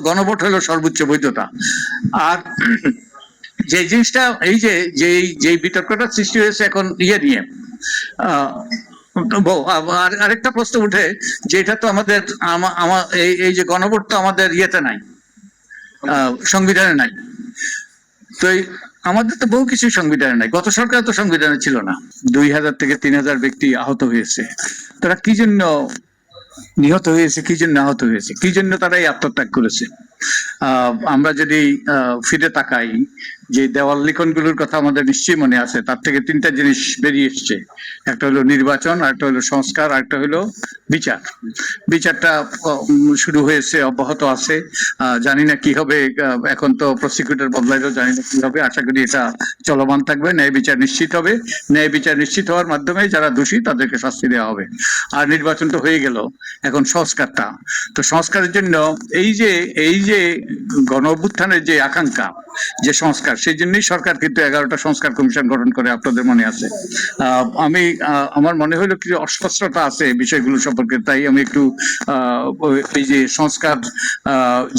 গণভোট হলো সর্বোচ্চ বৈধতা। আর যে জিনিসটা এই যে যে বিতর্কটা সৃষ্টি হয়েছে এখন ইয়ে নিয়ে, আরেকটা প্রশ্ন উঠে যে এটা তো আমাদের আমার এই যে গণভোট তো আমাদের ইয়েতে নাই, সংবিধানে নাই। তো আমাদের তো বহু কিছু সংবিধানে নাই, গত সরকার তো সংবিধানে ছিল না। 2000 থেকে 3000 ব্যক্তি আহত হয়েছে, তারা কি জন্য নিহত হয়েছে, কি জন্য আহত হয়েছে, কি জন্য তারা এই আত্মত্যাগ করেছে? আমরা যদি ফিরে তাকাই, যে দেওয়াল লিখনগুলোর কথা আমাদের নিশ্চয়ই মনে আছে, তার থেকে তিনটা জিনিস বেরিয়ে এসছে। একটা হলো নির্বাচন, আরেকটা হলো সংস্কার, আরেকটা হলো বিচার। বিচারটা শুরু হয়েছে, অব্যাহত আছে, জানি না কি হবে, এখন তো প্রসিকিউটর বদলাইলেও জানি না কি হবে। আশা করি এটা চলমান থাকবে, ন্যায় বিচার নিশ্চিত হবে। ন্যায় বিচার নিশ্চিত হওয়ার মাধ্যমে যারা দোষী তাদেরকে শাস্তি দেওয়া হবে। আর নির্বাচন তো হয়ে গেল, এখন সংস্কারটা। তো সংস্কারের জন্য এই যে গণ অভ্যুত্থানের যে আকাঙ্ক্ষা, যে সংস্কার, সেই জন্যই সরকার কিন্তু 11টা সংস্কার কমিশন গঠন করে, আপনাদের মনে আছে। আমি আমার মনে হলো কি অস্পষ্টতা আছে বিষয়গুলো সম্পর্কে, তাই আমি একটু এই যে সংস্কার,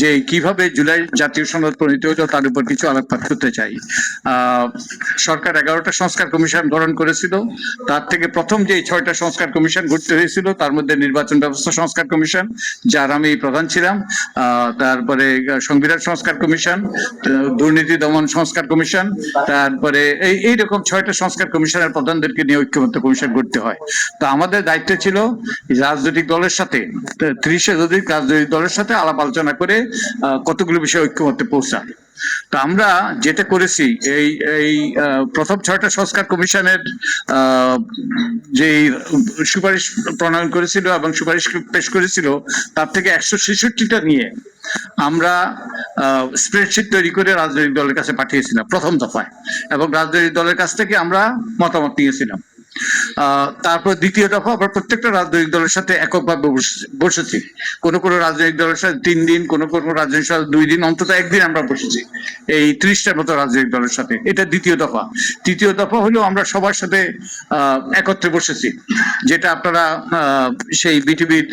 যে কিভাবে জুলাই জাতীয় সনদ প্রণীত হলো তার উপর কিছু আলোকপাত করতে চাই। সরকার 11টা সংস্কার কমিশন গঠন করেছিল, তার থেকে প্রথম যে 6টা সংস্কার কমিশন গঠিত হয়েছিল তার মধ্যে নির্বাচন ব্যবস্থা সংস্কার কমিশন, যার আমি প্রধান ছিলাম, তারপরে সংবিধান সংস্কার কমিশন, দুর্নীতি দমন সংস্কার কমিশন, তারপরে এইরকম 6টা সংস্কার কমিশনের প্রধানদেরকে নিয়ে ঐক্যমত্য কমিশন করতে হয়। তো আমাদের দায়িত্ব ছিল রাজনৈতিক দলের সাথে, 30-এর অধিক রাজনৈতিক দলের সাথে আলাপ আলোচনা করে কতগুলো বিষয় ঐক্যমত্যে পৌঁছা। তো আমরা যেটা করেছি, এই প্রথম 6টা সংস্কার কমিশনের যে সুপারিশ প্রণয়ন করেছিল এবং সুপারিশ পেশ করেছিল, তার থেকে 166টা নিয়ে আমরা স্প্রেডশিট তৈরি করে রাজনৈতিক দলের কাছে পাঠিয়েছিলাম প্রথম দফায়, এবং রাজনৈতিক দলের কাছ থেকে আমরা মতামত নিয়েছিলাম। তারপর দ্বিতীয় দফা আবার প্রত্যেকটা রাজনৈতিক দলের সাথে এককভাবে বসেছি। কোন কোন রাজনৈতিক দলের সাথে 3 দিন, কোন কোন রাজনৈতিক দলের 2 দিন, অন্তত একদিন আমরা বসেছি এই 30টার মতো রাজনৈতিক দলের সাথে। এটা দ্বিতীয় দফা। তৃতীয় দফা হলো আমরা সবার সাথে একত্রে বসেছি, যেটা আপনারা সেই বিটিভির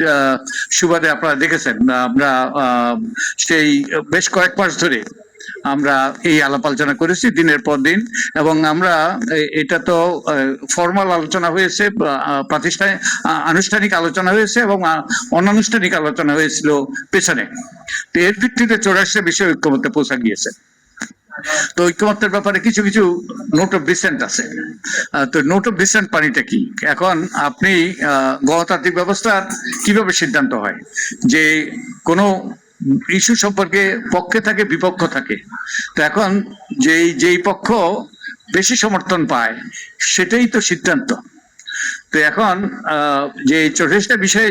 সুবাদে আপনারা দেখেছেন। আমরা সেই বেশ কয়েক মাস ধরে আমরা এই আলাপ আলোচনা করেছি দিনের পর দিন, এবং আমরা এটা তো ফর্মাল আলোচনা হয়েছে, প্রাতিষ্ঠানিক আনুষ্ঠানিক আলোচনা হয়েছে, এবং অনানুষ্ঠানিক আলোচনা হয়েছিল পেছনে। তো এর ভিত্তিতে 84 বিষয়ে ঐক্যমত্যে পৌঁছা গিয়েছে। তো ঐক্যমত্যের ব্যাপারে কিছু কিছু নোট অফ ডিসেন্ট আছে। তো নোট অফ ডিসেন্ট পানিটা কি? এখন আপনি গণতান্ত্রিক ব্যবস্থার কিভাবে সিদ্ধান্ত হয় যে কোনো ইস্যু সম্পর্কে পক্ষে থাকে, বিপক্ষ থাকে। তো এখন যেই পক্ষ বেশি সমর্থন পায় সেটাই তো সিদ্ধান্ত। তো এখন যে 84টা বিষয়ে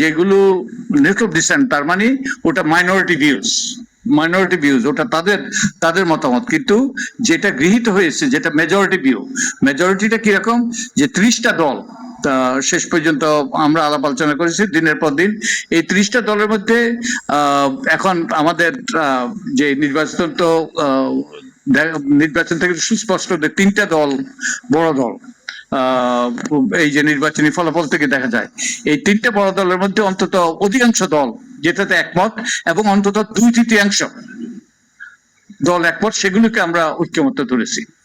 যেগুলো নোট অফ ডিসেন্ট, তার মানে ওটা মাইনরিটি ভিউজ, ওটা তাদের মতামত। কিন্তু যেটা গৃহীত হয়েছে, যেটা মেজরিটিটা কিরকম, যে 30টা দল শেষ পর্যন্ত আমরা আলাপ আলোচনা করেছি দিনের পর দিন। এই 30টা দলের মধ্যে এখন আমাদের যে নির্বাচন থেকে সুস্পষ্ট যে 3টা দল বড় দল, এই যে নির্বাচনী ফলাফল থেকে দেখা যায়, এই 3টে বড় দলের মধ্যে অন্তত অধিকাংশ দল যেটাতে একমত, এবং অন্তত 2/3 দল একমত, সেগুলোকে আমরা ঐক্যমত্য ধরেছি।